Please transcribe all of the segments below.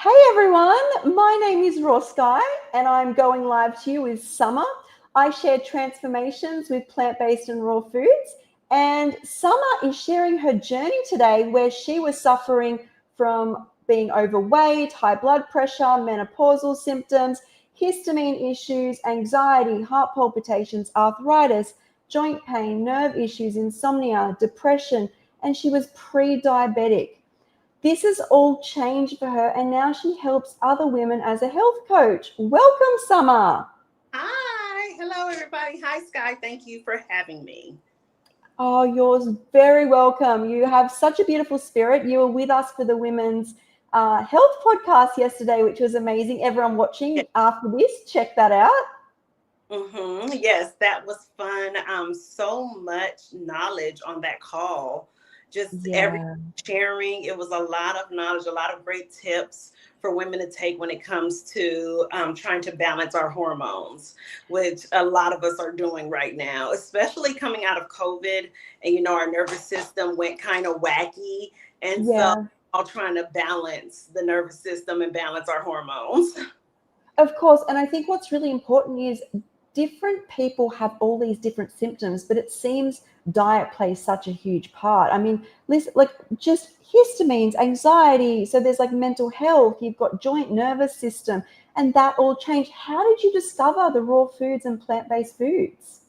Hey everyone, my name is Raw Sky and I'm going live to you with Summer. I share transformations with plant-based and raw foods, and Summer is sharing her journey today where she was suffering from being overweight, high blood pressure, menopausal symptoms, histamine issues, anxiety, heart palpitations, arthritis, joint pain, nerve issues, insomnia, depression, and she was pre-diabetic. This has all changed for her, and now she helps other women as a health coach. Welcome, Summer. Hi. Hello, everybody. Hi, Sky. Thank you for having me. Oh, you're very welcome. You have such a beautiful spirit. You were with us for the Women's Health podcast yesterday, which was amazing. Everyone watching after this, check that out. Yes, that was fun. So much knowledge on that call. Just every Yeah. sharing. It was a lot of knowledge, a lot of great tips for women to take when it comes to trying to balance our hormones, which a lot of us are doing right now, especially coming out of COVID. And, our nervous system went kind of wacky. And so Yeah. all trying to balance the nervous system and balance our hormones. Of course, and I think what's really important is different people have all these different symptoms, but it seems diet plays such a huge part. I mean, listen, like just histamines, anxiety, so there's like mental health, you've got joint nervous system, and that all changed. How did you discover the raw foods and plant-based foods?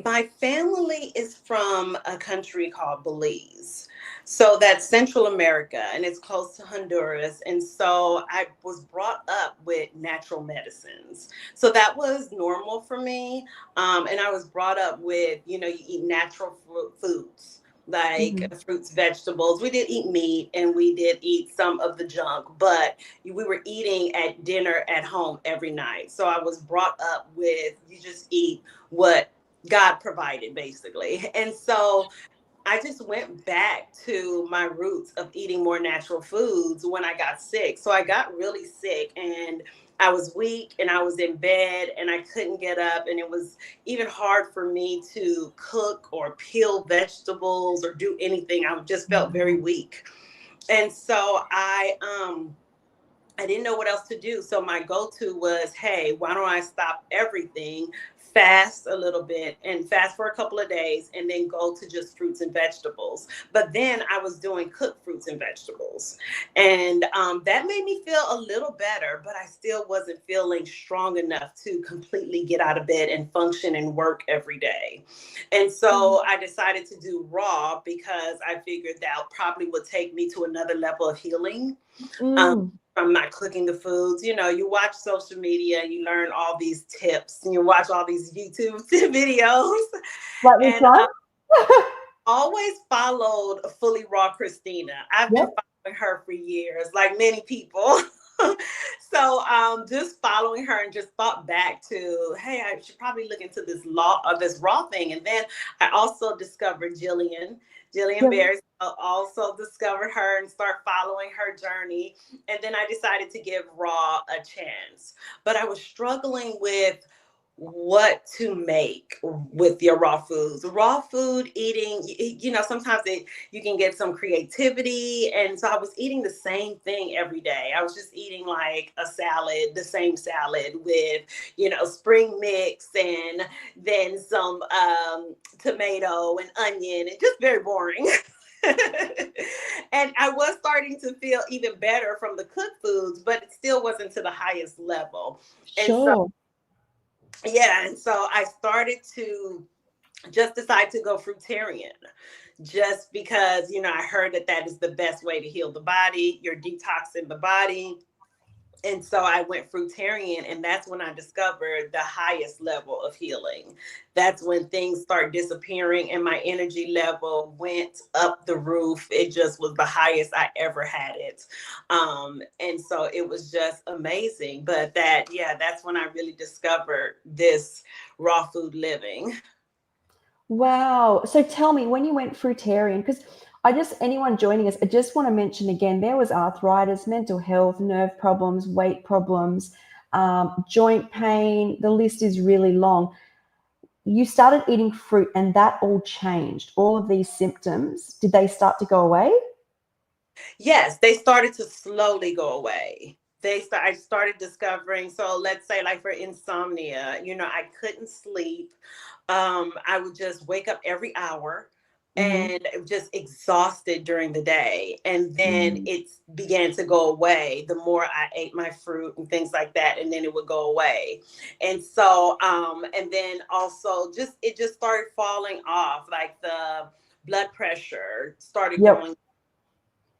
My family is from a country called Belize. So that's Central America and it's close to Honduras. And so I was brought up with natural medicines. So that was normal for me. And I was brought up with, you eat natural foods like Mhm. fruits, vegetables. We did eat meat and we did eat some of the junk, but we were eating at dinner at home every night. So I was brought up with you just eat what God provided, basically. And so I just went back to my roots of eating more natural foods when I got sick. So I got really sick and I was weak and I was in bed and I couldn't get up. And it was even hard for me to cook or peel vegetables or do anything. I just felt very weak. And so I didn't know what else to do. So my go-to was, hey, why don't I stop everything, fast a little bit and fast for a couple of days and then go to just fruits and vegetables. But then I was doing cooked fruits and vegetables. And that made me feel a little better, but I still wasn't feeling strong enough to completely get out of bed and function and work every day. And so I decided to do raw because I figured that probably would take me to another level of healing. Um, Mm. from not cooking the foods. You watch social media and you learn all these tips and you watch all these YouTube videos. Like which And one? always followed Fully Raw Christina. I've been Yep. following her for years, like many people. So just following her and just thought back to, hey, I should probably look into this law or this raw thing. And then I also discovered Jillian Yep. Bears. I also discovered her and start following her journey. And then I decided to give raw a chance. But I was struggling with what to make with your raw foods. Raw food eating, sometimes you can get some creativity. And so I was eating the same thing every day. I was just eating like a salad, the same salad with, spring mix and then some tomato and onion and just very boring. And I was starting to feel even better from the cooked foods, but it still wasn't to the highest level. And so Sure. yeah, and so I started to just decide to go fruitarian just because, I heard that that is the best way to heal the body. You're detoxing the body. And so I went fruitarian, and that's when I discovered the highest level of healing. That's when things start disappearing, and my energy level went up the roof. It just was the highest I ever had it. And so it was just amazing. But that's when I really discovered this raw food living. Wow. So tell me, when you went fruitarian, because anyone joining us, I just want to mention again, there was arthritis, mental health, nerve problems, weight problems, joint pain. The list is really long. You started eating fruit and that all changed. All of these symptoms, did they start to go away? Yes, they started to slowly go away. I started discovering, so let's say like for insomnia, I couldn't sleep. I would just wake up every hour Mm-hmm. and just exhausted during the day. And then Mm. it began to go away the more I ate my fruit and things like that. And then it would go away. And so, and then also it just started falling off. Like the blood pressure started Yep. going,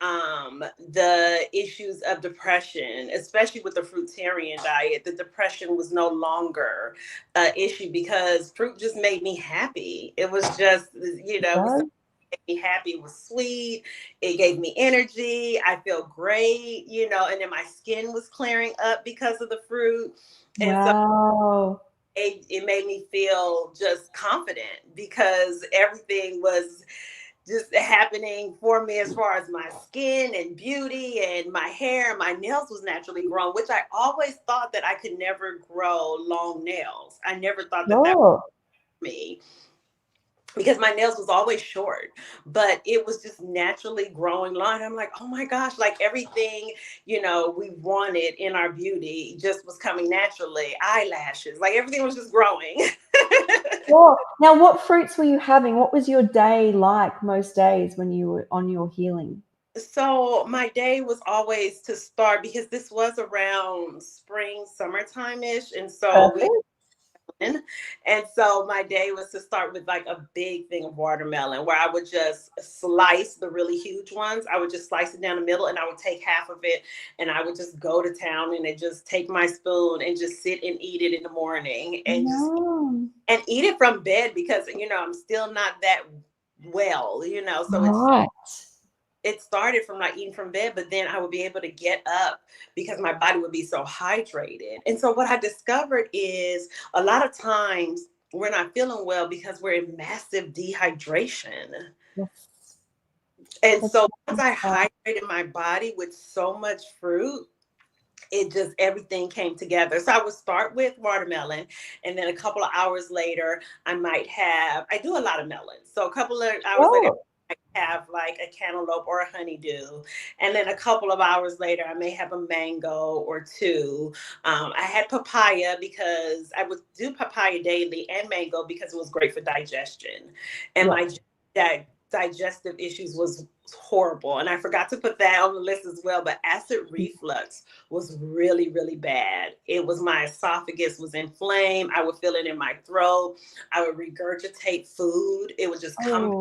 the issues of depression, especially with the fruitarian diet. The depression was no longer an issue because fruit just made me happy. It was just, it was Does. something that made me happy. It was sweet. It gave me energy. I felt great, and then my skin was clearing up because of the fruit. And so Wow. it made me feel just confident because everything was just happening for me as far as my skin and beauty and my hair and my nails was naturally grown, which I always thought that I could never grow long nails. I never thought that that Sure. was me because my nails was always short, but it was just naturally growing long. I'm like, oh my gosh, like everything, we wanted in our beauty just was coming naturally. Eyelashes, like everything was just growing. Sure. Now, what fruits were you having? What was your day like most days when you were on your healing? So my day was always to start because this was around spring, summertime-ish. And so Perfect. and so my day was to start with like a big thing of watermelon where I would just slice the really huge ones. I would just slice it down the middle and I would take half of it and I would just go to town and just take my spoon and just sit and eat it in the morning and just No. and eat it from bed because I'm still not that well, so Right. it started from like eating from bed, but then I would be able to get up because my body would be so hydrated. And so what I discovered is a lot of times we're not feeling well because we're in massive dehydration. Yes. And That's so once I right. hydrated my body with so much fruit, it just everything came together. So I would start with watermelon, and then a couple of hours later, I do a lot of melons. So a couple of hours later, Sure. I have like a cantaloupe or a honeydew. And then a couple of hours later, I may have a mango or two. I had papaya because I would do papaya daily and mango because it was great for digestion. And Yeah. my digestive issues was horrible. And I forgot to put that on the list as well. But acid reflux was really, really bad. It was my esophagus was inflamed. I would feel it in my throat. I would regurgitate food. It would just come.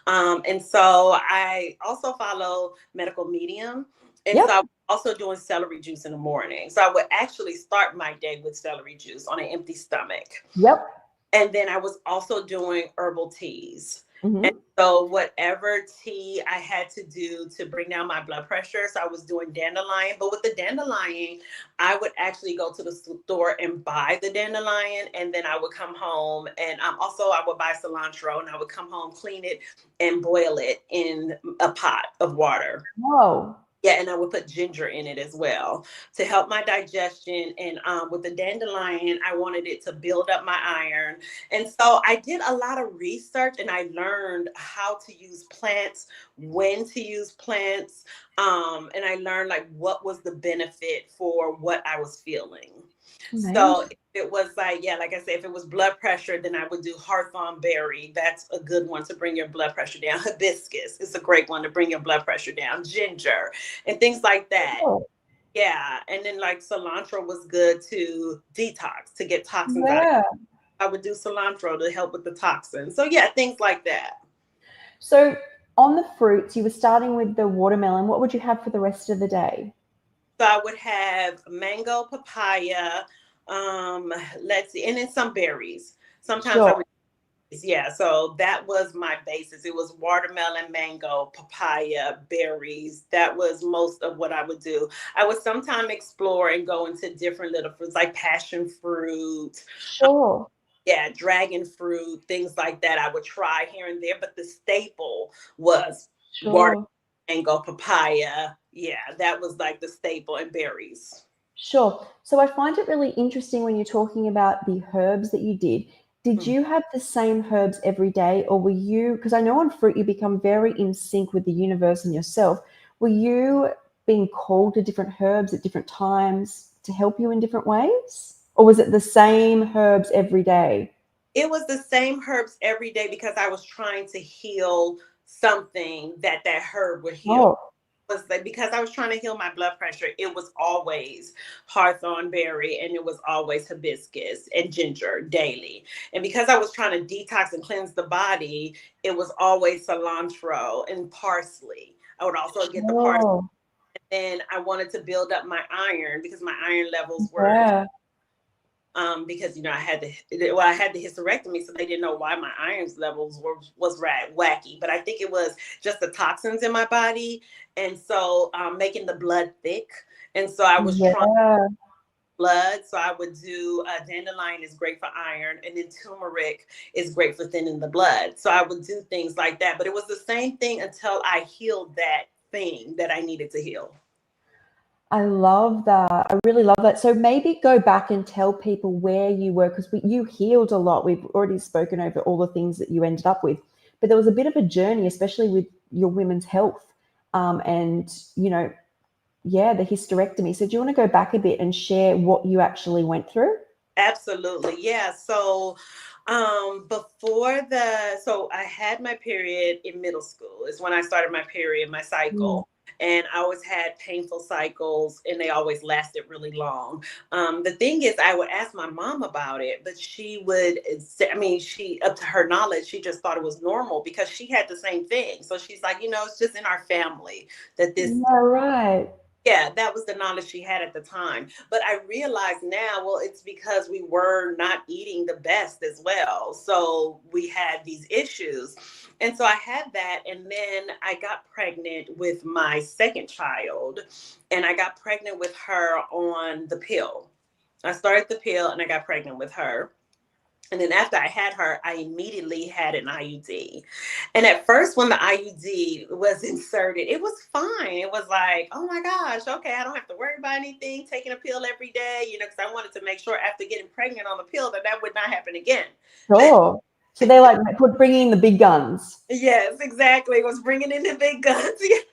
Oh, And so I also follow medical medium. And so yep. I was also doing celery juice in the morning. So I would actually start my day with celery juice on an empty stomach. Yep. And then I was also doing herbal teas. And Mm-hmm. so whatever tea I had to do to bring down my blood pressure, so I was doing dandelion. But with the dandelion, I would actually go to the store and buy the dandelion, and then I would come home and also I would buy cilantro, and I would come home, clean it, and boil it in a pot of water. Whoa. Yeah, and I would put ginger in it as well to help my digestion. And with the dandelion, I wanted it to build up my iron. And so I did a lot of research and I learned how to use plants, when to use plants. And I learned like what was the benefit for what I was feeling. So Amazing. if it was like, yeah, like I said, if it was blood pressure, then I would do hawthorn berry. That's a good one to bring your blood pressure down. Hibiscus is a great one to bring your blood pressure down. Ginger and things like that. Oh, Yeah. And then like cilantro was good to detox, to get toxins out of yeah. I would do cilantro to help with the toxins. So yeah, things like that. So on the fruits, you were starting with the watermelon. What would you have for the rest of the day? So I would have mango, papaya, um, let's see, and then some berries. Sometimes I Sure. would Yeah, so that was my basis. It was watermelon, mango, papaya, berries. That was most of what I would do. I would sometimes explore and go into different little fruits like passion fruit, Sure. yeah, dragon fruit, things like that. I would try here and there, but the staple was water, Sure. mango, papaya. Yeah, that was like the staple and berries. Sure. So I find it really interesting when you're talking about the herbs that you did. Did you have the same herbs every day, or were you, because I know on fruit you become very in sync with the universe and yourself, were you being called to different herbs at different times to help you in different ways? Or was it the same herbs every day? It was the same herbs every day because I was trying to heal something that herb would heal. Oh, Was like because I was trying to heal my blood pressure, it was always hawthorn berry and it was always hibiscus and ginger daily. And because I was trying to detox and cleanse the body, it was always cilantro and parsley. I would also get the parsley. oh, And I wanted to build up my iron because my iron levels were yeah. because I had the hysterectomy, so they didn't know why my iron levels was wacky. But I think it was just the toxins in my body, and so making the blood thick. And so I was trying Yeah. blood. So I would do dandelion is great for iron, and then turmeric is great for thinning the blood. So I would do things like that. But it was the same thing until I healed that thing that I needed to heal. I love that. I really love that. So maybe go back and tell people where you were, because you healed a lot. We've already spoken over all the things that you ended up with, but there was a bit of a journey, especially with your women's health, and yeah, the hysterectomy. So do you want to go back a bit and share what you actually went through? Absolutely. Yeah. So so I had my period in middle school is when I started my period, my Mm. cycle. And I always had painful cycles and they always lasted really long. The thing is, I would ask my mom about it, but she would say, up to her knowledge, she just thought it was normal because she had the same thing. So she's like, it's just in our family that this. Yeah, right. Yeah, that was the knowledge she had at the time. But I realize now, well, it's because we were not eating the best as well. So we had these issues. And so I had that. And then I got pregnant with my second child. And I got pregnant with her on the pill. I started the pill and I got pregnant with her. And then after I had her, I immediately had an IUD. And at first, when the IUD was inserted, it was fine. It was like, oh my gosh, okay, I don't have to worry about anything, taking a pill every day, because I wanted to make sure after getting pregnant on the pill that would not happen again. Sure. So they like bringing in the big guns. Yes, exactly. It was bringing in the big guns. Yes.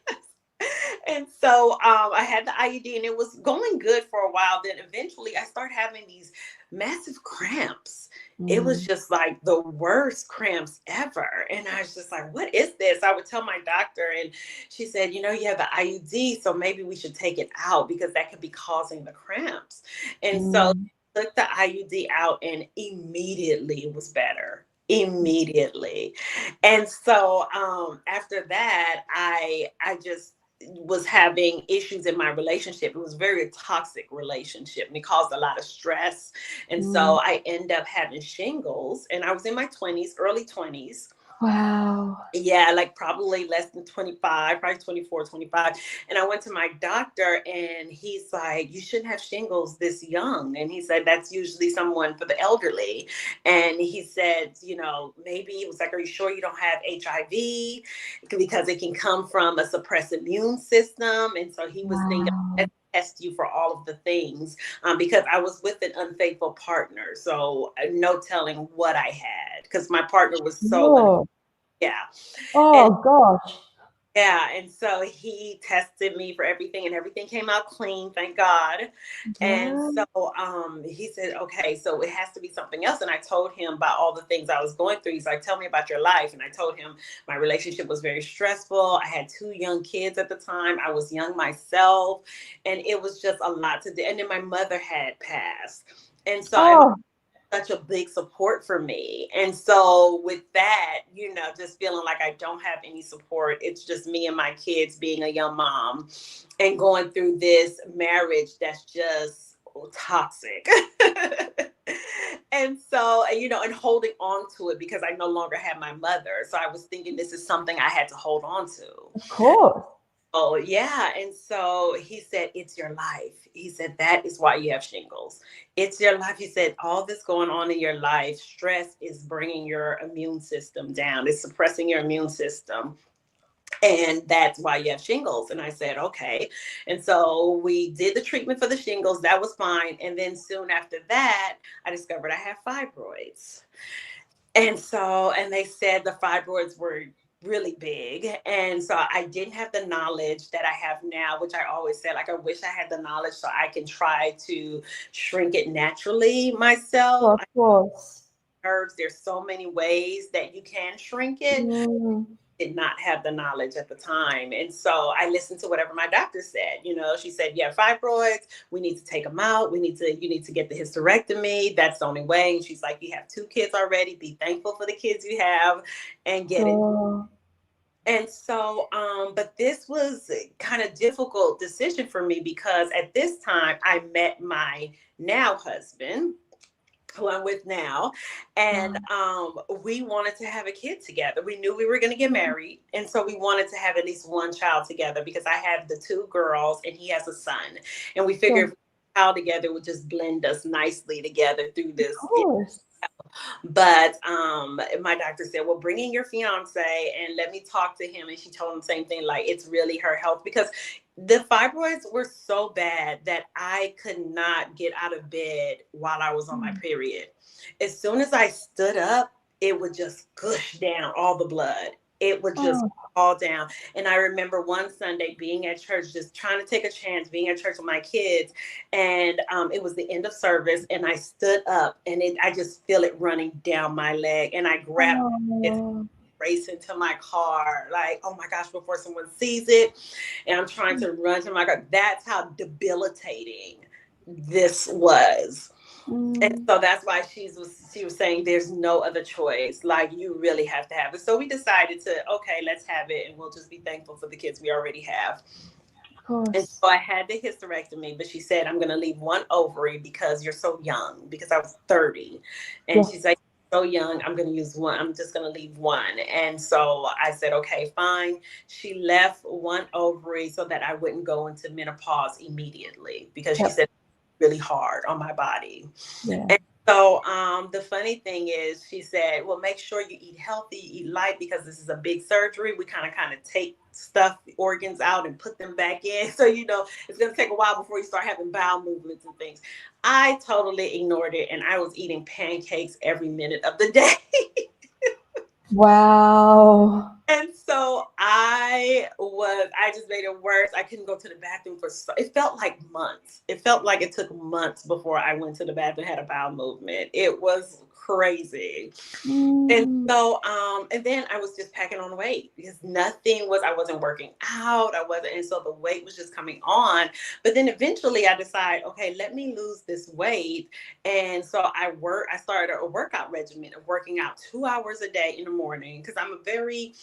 And so I had the IUD and it was going good for a while. Then eventually I started having these massive cramps. It was Mm. just like the worst cramps ever. And I was just like, what is this? I would tell my doctor and she said, you have the IUD, so maybe we should take it out because that could be causing the cramps. And so Mm. I took the IUD out and immediately it was better. Immediately. And so after that, I just was having issues in my relationship. It was a very toxic relationship and it caused a lot of stress. And Mm. so I ended up having shingles and I was in my 20s, early 20s. Wow. Yeah, like probably less than 25, probably 24, 25. And I went to my doctor and he's like, you shouldn't have shingles this young. And he said, that's usually someone for the elderly. And he said, maybe it was like, are you sure you don't have HIV? Because it can come from a suppressed immune system. And so he was thinking, Wow. let's test you for all of the things because I was with an unfaithful partner. So no telling what I had because my partner was so Sure. yeah. And Oh gosh. yeah, and so he tested me for everything and everything came out clean, thank God. And Yeah. so he said, okay, so it has to be something else. And I told him about all the things I was going through. He's like, tell me about your life. And I told him my relationship was very stressful. I had 2 young kids at the time. I was young myself. And it was just a lot to do. And then my mother had passed. And so I Oh, such a big support for me. And so with that, just feeling like I don't have any support, it's just me and my kids being a young mom and going through this marriage that's just toxic. And so, and holding on to it because I no longer have my mother. So I was thinking this is something I had to hold on to. of course. Oh, yeah. And so he said, it's your life. He said, that is why you have shingles. It's your life. He said, all this going on in your life, stress is bringing your immune system down. It's suppressing your immune system. And that's why you have shingles. And I said, okay. And so we did the treatment for the shingles. That was fine. And then soon after that, I discovered I had fibroids. And they said the fibroids were really big. And so I didn't have the knowledge that I have now, which I always said, like, I wish I had the knowledge so I can try to shrink it naturally myself. Of course. There's so many ways that you can shrink it. Did not have the knowledge at the time. And so I listened to whatever my doctor said. She said, yeah, fibroids, we need to take them out. You need to get the hysterectomy. That's the only way. And she's like, you have 2 kids already. Be thankful for the kids you have and get it. And so, but this was a kind of difficult decision for me because at this time I met my now husband, who I'm with now. And we wanted to have a kid together. We knew we were going to get married. And so we wanted to have at least one child together because I have the 2 girls and he has a son. And we figured a child together would just blend us nicely together through this. But my doctor said, well, bring in your fiance and let me talk to him. And she told him the same thing, like, it's really her health, because the fibroids were so bad that I could not get out of bed while I was on my period. As soon as I stood up, it would just gush down all the blood. It would just fall down. And I remember one Sunday being at church, just trying to take a chance, being at church with my kids. And it was the end of service. And I stood up and I just feel it running down my leg. And I grabbed it, racing to my car, like, oh my gosh, before someone sees it. And I'm trying to run to my car. That's how debilitating this was. And so that's why she was saying there's no other choice. Like, you really have to have it. So we decided to, okay, let's have it. And we'll just be thankful for the kids we already have. Of course. And so I had the hysterectomy, but she said, I'm going to leave one ovary because you're so young, because I was 30. And she's like, so young, I'm going to use one. I'm just going to leave one. And so I said, okay, fine. She left one ovary so that I wouldn't go into menopause immediately, because she said, really hard on my body. And so the funny thing is, she said, well, make sure you eat healthy, eat light, because this is a big surgery. We kind of take stuff, organs out and put them back in. So, it's going to take a while before you start having bowel movements and things. I totally ignored it. And I was eating pancakes every minute of the day. Wow. And so I just made it worse. I couldn't go to the bathroom it felt like months. It felt like it took months before I went to the bathroom, had a bowel movement. It was crazy. And so, and then I was just packing on weight because I wasn't working out. And so the weight was just coming on. But then eventually I decided, okay, let me lose this weight. And so I started a workout regimen of working out 2 hours a day in the morning, because I'm a very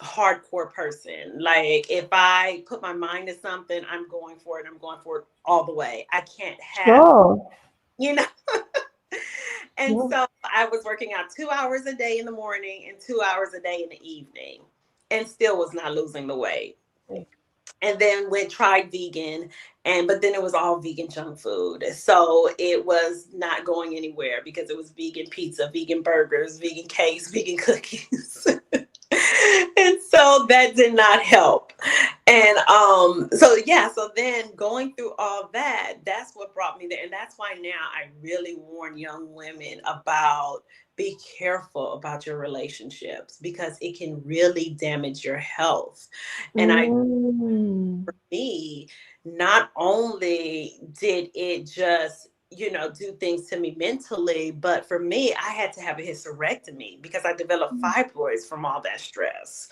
hardcore person. Like, if I put my mind to something, I'm going for it. I'm going for it all the way. I can't have, And so I was working out 2 hours a day in the morning and 2 hours a day in the evening, and still was not losing the weight. And then tried vegan, but then it was all vegan junk food. So it was not going anywhere, because it was vegan pizza, vegan burgers, vegan cakes, vegan cookies. And so that did not help. And so then going through all that, that's what brought me there. And that's why now I really warn young women about, be careful about your relationships, because it can really damage your health. And for me, not only did it just do things to me mentally, but for me, I had to have a hysterectomy because I developed fibroids from all that stress.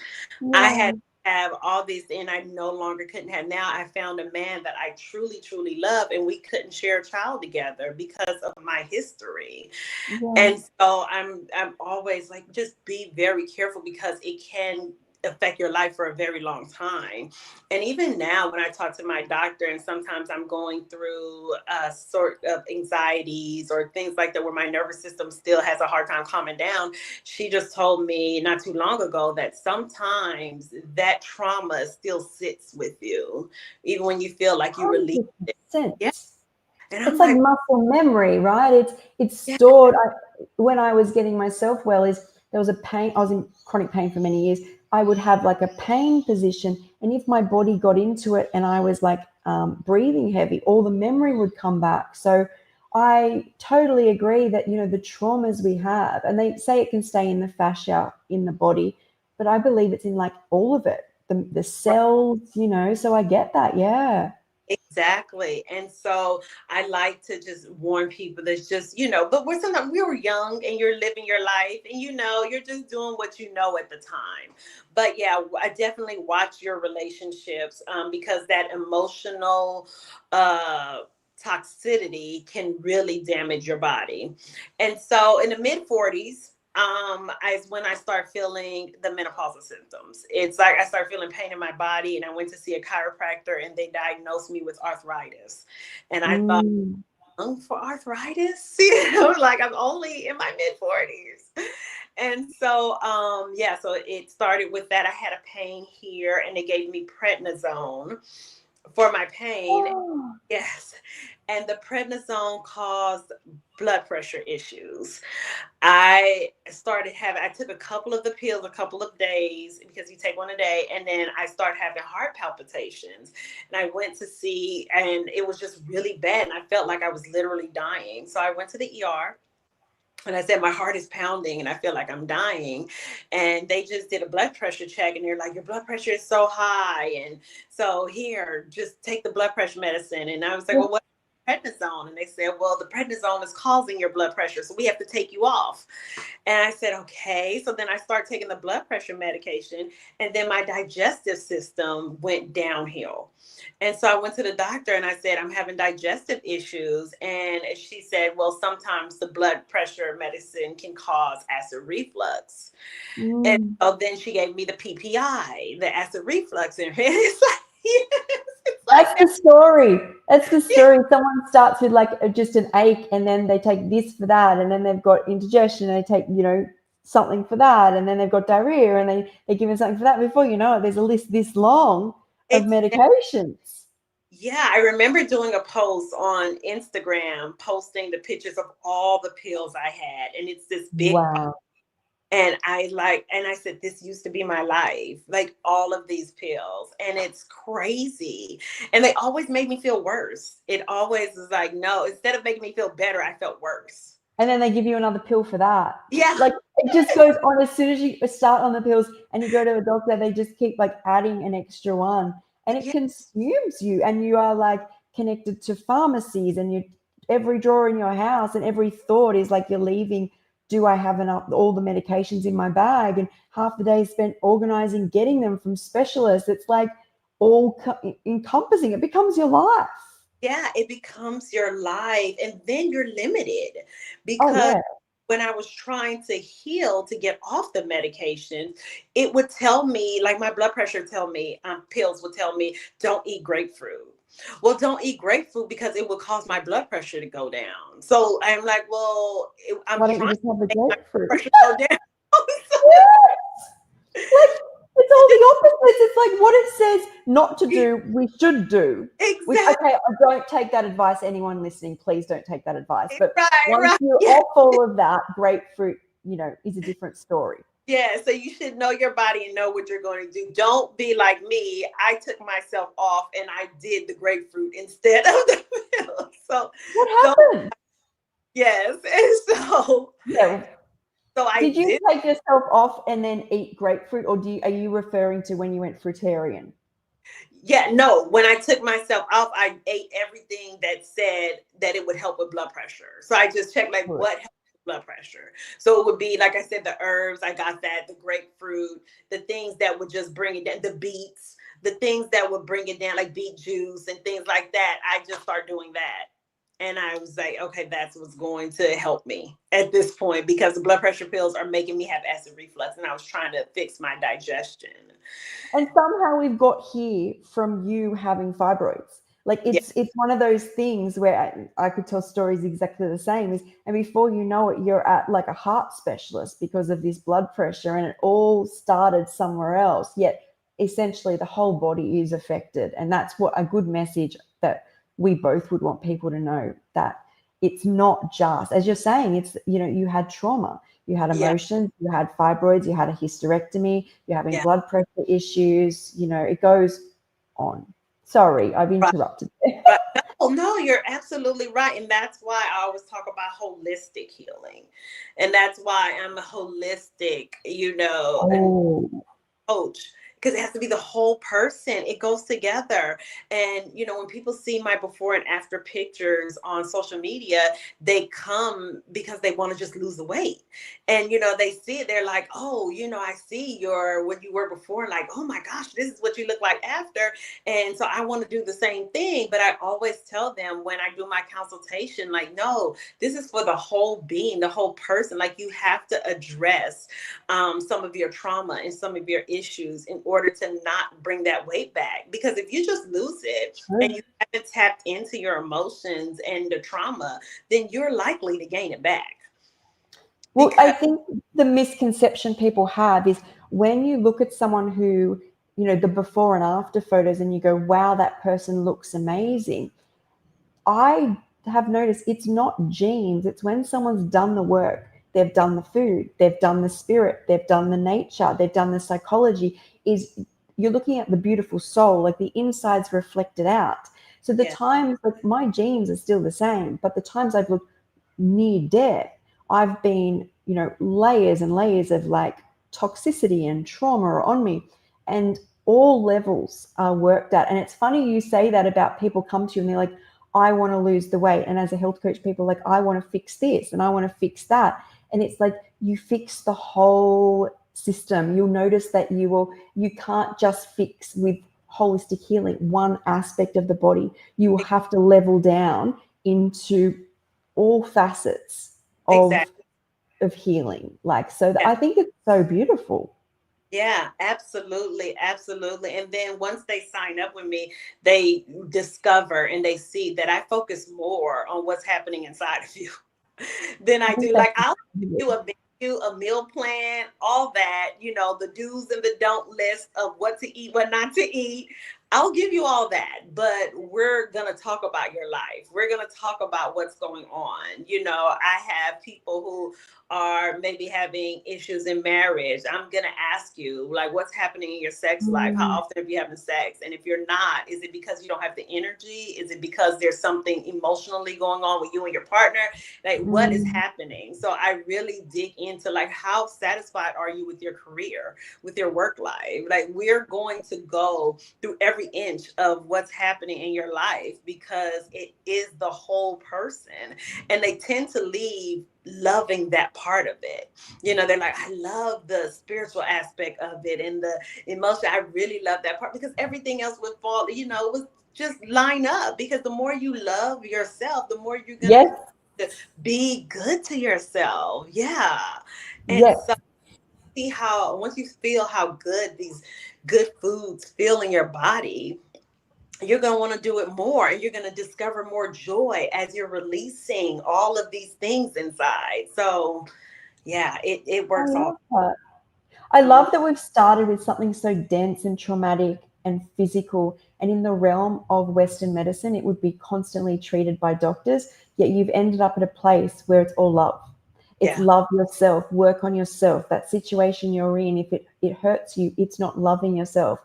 I had to have all these, and I no longer couldn't have. Now I found a man that I truly, truly love, and we couldn't share a child together because of my history. And so I'm always like, just be very careful, because it can affect your life for a very long time. And even now, when I talk to my doctor, and sometimes I'm going through a sort of anxieties or things like that, where my nervous system still has a hard time calming down, she just told me not too long ago that sometimes that trauma still sits with you, even when you feel like you release it. Yes. And it's like muscle memory, right? It's stored. When I was getting myself well, there was a pain. I was in chronic pain for many years. I would have like a pain position. And if my body got into it and I was like breathing heavy, all the memory would come back. So I totally agree that, the traumas we have, and they say it can stay in the fascia in the body, but I believe it's in like all of it, the cells, so I get that. Yeah. Exactly. And so I like to just warn people that's just, but sometimes we were young and you're living your life and you're just doing what you know at the time. But yeah, I definitely watch your relationships because that emotional toxicity can really damage your body. And so in the mid 40s, is when I start feeling the menopausal symptoms. It's like I start feeling pain in my body, and I went to see a chiropractor, and they diagnosed me with arthritis. And I thought, Mm. for arthritis, like I'm only in my mid 40s. And so, so it started with that. I had a pain here, and they gave me prednisone for my pain. Oh. Yes. And the prednisone caused blood pressure issues. I took a couple of the pills, a couple of days, because you take one a day. And then I started having heart palpitations. And I went to see, and it was just really bad. And I felt like I was literally dying. So I went to the ER. And I said, my heart is pounding and I feel like I'm dying. And they just did a blood pressure check and they're like, your blood pressure is so high. And so here, just take the blood pressure medicine. And I was like, well, what prednisone? And they said, well, the prednisone is causing your blood pressure, so we have to take you off. And I said, okay. So then I started taking the blood pressure medication, and then my digestive system went downhill. And so I went to the doctor and I said, I'm having digestive issues. And she said, well, sometimes the blood pressure medicine can cause acid reflux. And Mm. so then she gave me the PPI, the acid reflux. And it's like, That's the story. That's the story. Someone starts with like just an ache, and then they take this for that, and then they've got indigestion, and they take, something for that, and then they've got diarrhea, and they give them something for that. Before you know it, there's a list this long of it's medications. Yeah, I remember doing a post on Instagram, posting the pictures of all the pills I had. And it's this big, Wow. and I said, this used to be my life, like all of these pills. And it's crazy. And they always made me feel worse. It always was like, no, instead of making me feel better, I felt worse. And then they give you another pill for that. Yeah. Like it just goes on. As soon as you start on the pills and you go to a doctor, they just keep like adding an extra one, and it Yeah. consumes you. And you are like connected to pharmacies, and you every drawer in your house and every thought is like you're leaving. Do I have enough all the medications in my bag? And half the day is spent organizing, getting them from specialists. It's like all encompassing. It becomes your life. Yeah, it becomes your life, and then you're limited Oh because yeah. when I was trying to heal to get off the medication, it would tell me, like my blood pressure tell me, pills would tell me, don't eat grapefruit. Well, don't eat grapefruit because it will cause my blood pressure to go down. So I'm like, well, I'm Why don't you trying to just have the make my blood grapefruit? pressure go down. Like it's all the opposites. It's like what it says not to do, we should do. Which Exactly. okay, I don't take that advice. Anyone listening, please don't take that advice. But Right, once right. you're Yeah. off all of that, grapefruit, is a different story. Yeah, so you should know your body and know what you're going to do. Don't be like me. I took myself off and I did the grapefruit instead of the pill. So What don't, happened? yes. And Yeah. so I Did you did. take yourself off and then eat grapefruit, or are you referring to when you went fruitarian? Yeah, no, when I took myself off, I ate everything that said that it would help with blood pressure. So I just checked like Good. what helps with blood pressure. So it would be, like I said, the herbs, I got that, the grapefruit, the things that would just bring it down, the beets, the things that would bring it down, like beet juice and things like that. I just started doing that. And I was like, okay, that's what's going to help me at this point because the blood pressure pills are making me have acid reflux. And I was trying to fix my digestion. And somehow we've got here from you having fibroids. Like Yeah. it's one of those things where I could tell stories exactly the same. And before you know it, you're at like a heart specialist because of this blood pressure, and it all started somewhere else. Yet essentially the whole body is affected, and that's what a good message that we both would want people to know, that it's not just, as you're saying, it's, you had trauma, you had Yeah, emotions, you had fibroids, you had a hysterectomy, you're having yeah. blood pressure issues, it goes on. Sorry, I've Right. interrupted. Right. No, no, you're absolutely right. And that's why I always talk about holistic healing. And that's why I'm a holistic, Oh, coach, because it has to be the whole person. It goes together. And when people see my before and after pictures on social media, they come because they want to just lose the weight. And they see it, they're like, oh, I see your what you were before, like, oh my gosh, this is what you look like after. And so I want to do the same thing. But I always tell them when I do my consultation, like, no, this is for the whole being, the whole person. Like, you have to address some of your trauma and some of your issues in order to not bring that weight back. Because if you just lose it and true. you haven't tapped into your emotions and the trauma, then you're likely to gain it back. Well, I Because think the misconception people have is when you look at someone who, the before and after photos and you go, wow, that person looks amazing. I have noticed it's not genes, it's when someone's done the work. They've done the food, they've done the spirit, they've done the nature, they've done the psychology. Is you're looking at the beautiful soul, like the inside's reflected out. So the yeah, times, like my genes are still the same, but the times I've looked near death, I've been, layers and layers of like toxicity and trauma on me. And all levels are worked at. And it's funny you say that about people come to you and they're like, I want to lose the weight. And as a health coach, people are like, I want to fix this and I want to fix that. And it's like you fix the whole system. You'll notice that you can't just fix with holistic healing one aspect of the body. You will have to level down into all facets of exactly. healing. Like, so Yeah. I think it's so beautiful. Yeah, absolutely, absolutely. And then once they sign up with me, they discover and they see that I focus more on what's happening inside of you than I I think do. that's Like, I'll do a menu, a meal plan, all that, the do's and the don't list of what to eat, what not to eat. I'll give you all that, but we're going to talk about your life. We're going to talk about what's going on. I have people who are maybe having issues in marriage. I'm going to ask you, like, what's happening in your sex life? How mm, often are you having sex? And if you're not, is it because you don't have the energy? Is it because there's something emotionally going on with you and your partner? Like, what is mm, happening? So I really dig into, like, how satisfied are you with your career, with your work life? Like, we're going to go through every inch of what's happening in your life because it is the whole person. And they tend to leave loving that part of it. They're like, I love the spiritual aspect of it and the emotion. I really love that part because everything else would fall, was just line up, because the more you love yourself, the more you're going yes, to be good to yourself. Yeah. And yes. so see how once you feel how good these good foods feel in your body, you're going to want to do it more, and you're going to discover more joy as you're releasing all of these things inside. So yeah, it I works all. love that. I Mhm. love that we've started with something so dense and traumatic and physical. And in the realm of Western medicine, it would be constantly treated by doctors. Yet you've ended up at a place where it's all love. It's Yeah, love yourself, work on yourself. That situation you're in, if it hurts you, it's not loving yourself.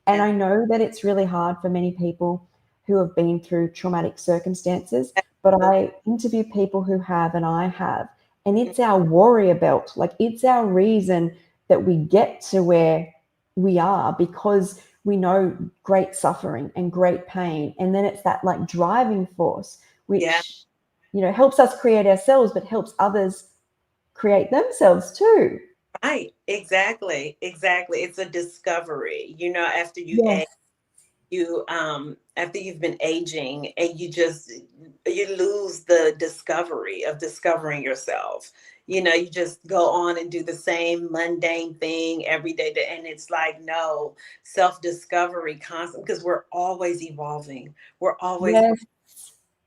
And yeah, I know that it's really hard for many people who have been through traumatic circumstances, but I interview people who have, and I have, and it's our warrior belt. Like, it's our reason that we get to where we are, because we know great suffering and great pain. And then it's that like driving force, yeah. which, helps us create ourselves, but helps others create themselves too. Right, exactly, exactly. It's a discovery. After Yes, after you've been aging, and you lose the discovery of discovering yourself. You just go on and do the same mundane thing every day, and it's like, no, self discovery constant, because we're always evolving. We're always, yes.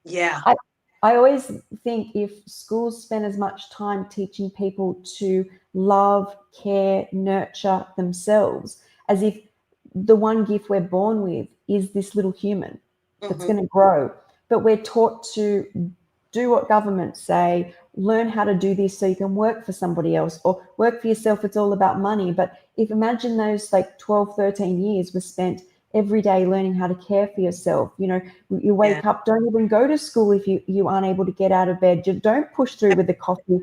yeah, I, I always think if schools spend as much time teaching people to love, care, nurture themselves, as if the one gift we're born with is this little human that's hmm, going to grow, but we're taught to do what governments say, learn how to do this so you can work for somebody else or work for yourself. It's all about money. But if imagine those like 12, 13 years was spent every day learning how to care for yourself. You know, you wake up, don't even go to school if you aren't able to get out of bed. Don't push through with the coffee.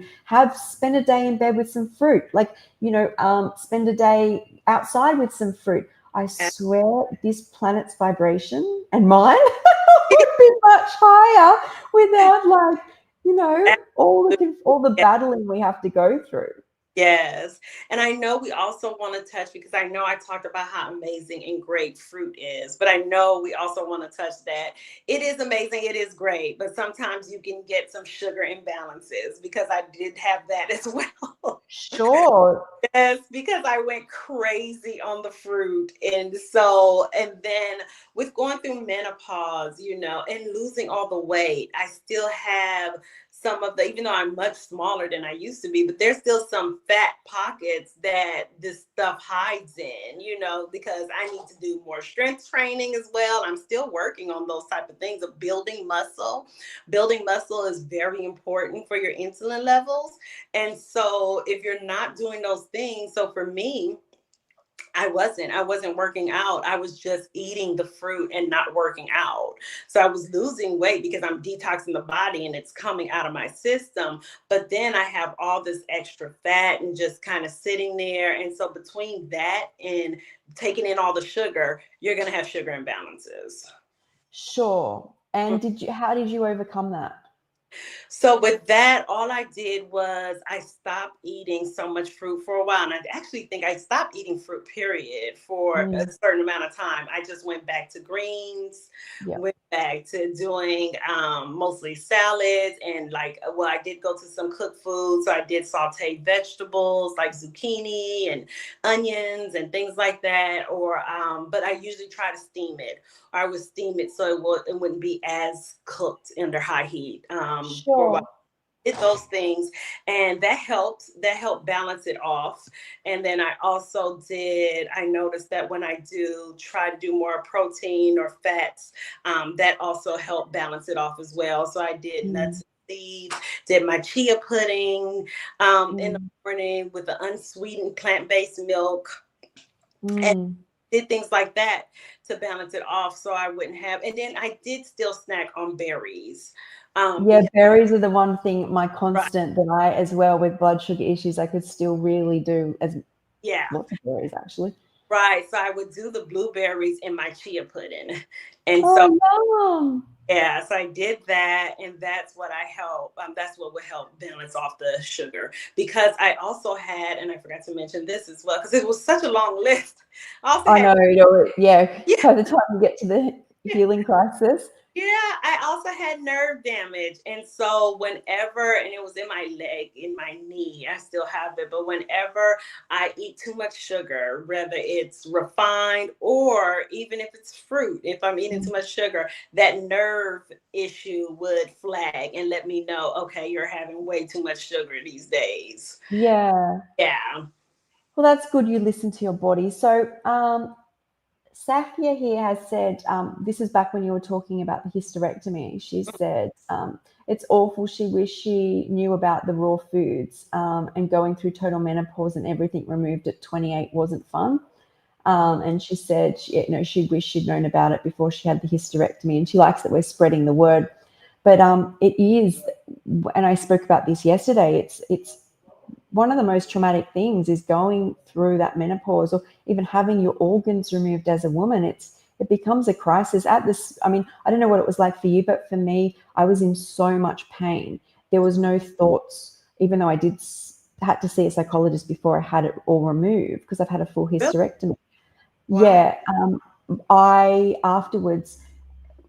Spend a day in bed with some fruit. Like, you know, spend a day outside with some fruit. I swear this planet's vibration and mine would be much higher without, like, you know, all the battling we have to go through. Yes. And I know we also want to touch, because I know I talked about how amazing and great fruit is, but I know we also want to touch that it is amazing, it is great, but sometimes you can get some sugar imbalances, because I did have that as well. Sure. Yes, because I went crazy on the fruit. And then with going through menopause, you know, and losing all the weight, I still have some of the, even though I'm much smaller than I used to be, but there's still some fat pockets that this stuff hides in, you know, because I need to do more strength training as well. I'm still working on those type of things of building muscle. Building muscle is very important for your insulin levels. And so if you're not doing those things, so for me, I wasn't working out. I was just eating the fruit and not working out. So I was losing weight because I'm detoxing the body and it's coming out of my system. But then I have all this extra fat and just kind of sitting there. And so between that and taking in all the sugar, you're going to have sugar imbalances. Sure. And how did you overcome that? So with that, all I did was I stopped eating so much fruit for a while. And I actually think I stopped eating fruit, period, for a certain amount of time. I just went back to greens, went back to doing mostly salads, and like, well, I did go to some cooked foods. So I did sauteed vegetables like zucchini and onions and things like that. Or, but I usually try to steam it. I would steam it so it wouldn't be as cooked under high heat. For a while. Did those things, and that helped balance it off. And then I noticed that when I do try to do more protein or fats, that also helped balance it off as well. So I did nuts and seeds, did my chia pudding in the morning with the unsweetened plant-based milk, and did things like that to balance it off so I wouldn't have. And then I did still snack on berries. Berries are the one thing, my constant, that I, as well, with blood sugar issues, I could still really do lots of berries, actually. Right. So I would do the blueberries in my chia pudding. And so I did that, and that's what that's what would help balance off the sugar. Because I also had, and I forgot to mention this as well, because it was such a long list. By the time you get to the healing crisis. Yeah, I also had nerve damage. And so whenever, and it was in my leg, in my knee, I still have it, but whenever I eat too much sugar, whether it's refined or even if it's fruit, if I'm eating too much sugar, that nerve issue would flag and let me know, okay, you're having way too much sugar these days. Yeah. Yeah. Well, that's good you listen to your body. So, Safia here has said, this is back when you were talking about the hysterectomy. She said, it's awful. She wished she knew about the raw foods, and going through total menopause and everything removed at 28 wasn't fun. And she said, she wished she'd known about it before she had the hysterectomy, and she likes that we're spreading the word. But it is, and I spoke about this yesterday, it's one of the most traumatic things is going through that menopause, or even having your organs removed as a woman. It becomes a crisis at this. I mean, I don't know what it was like for you, but for me, I was in so much pain. There was no thoughts, even though I had to see a psychologist before I had it all removed, because I've had a full hysterectomy. Wow. Yeah. I afterwards,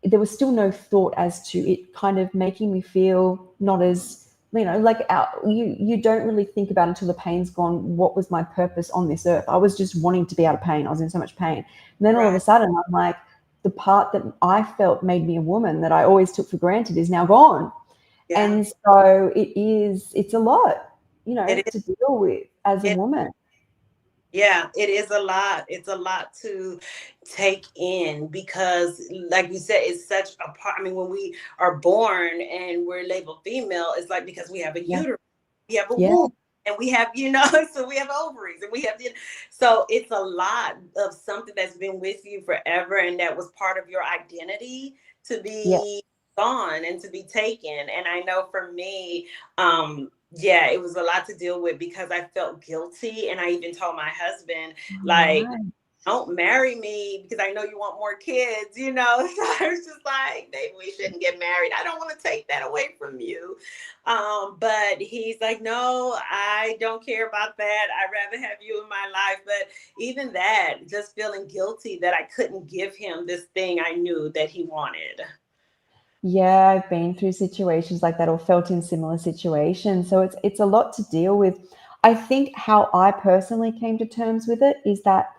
there was still no thought as to it kind of making me feel not as, like you don't really think about until the pain's gone, what was my purpose on this earth? I was just wanting to be out of pain. I was in so much pain. And then all of a sudden, I'm like, the part that I felt made me a woman that I always took for granted is now gone. Yeah. And so it's a lot, to deal with as a woman. Yeah, it is a lot. It's a lot to take in because, like you said, it's such a part. I mean, when we are born and we're labeled female, it's like because we have a Yeah. uterus, we have a Yeah. womb, and we have, so we have ovaries and we have, so it's a lot of something that's been with you forever and that was part of your identity to Yeah. be gone and to be taken. And I know for me, yeah, it was a lot to deal with because I felt guilty. And I even told my husband, All like, right. don't marry me because I know you want more kids. So I was just like, maybe we shouldn't get married. I don't want to take that away from you. But he's like, no, I don't care about that. I'd rather have you in my life. But even that, just feeling guilty that I couldn't give him this thing I knew that he wanted. Yeah, I've been through situations like that or felt in similar situations. So it's a lot to deal with. I think how I personally came to terms with it is that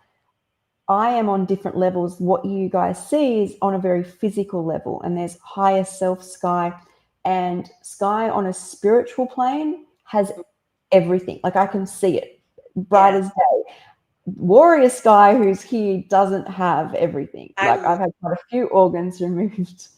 I am on different levels. What you guys see is on a very physical level, and there's higher self Sky, and Sky on a spiritual plane has everything. Like I can see it bright Yes. as day. Warrior Sky, who's here, doesn't have everything. Like I I've had quite a few organs removed.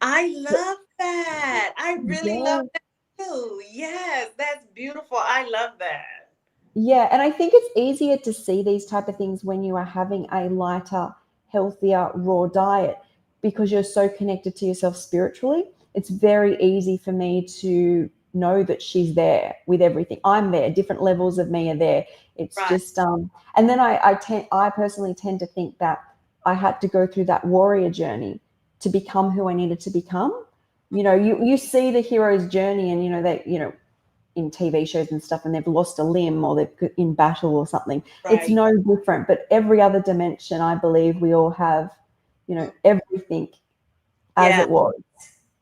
I love that. I really love Yeah. that too. Yes, that's beautiful. I love that. Yeah, and I think it's easier to see these type of things when you are having a lighter, healthier, raw diet because you're so connected to yourself spiritually. It's very easy for me to know that she's there with everything. I'm there. Different levels of me are there. It's Right. just and then I personally tend to think that I had to go through that warrior journey to become who I needed to become. You see the hero's journey and in TV shows and stuff and they've lost a limb or they're in battle or something. It's Right. no different. But every other dimension, I believe we all have, Mm. everything as Yeah. it was.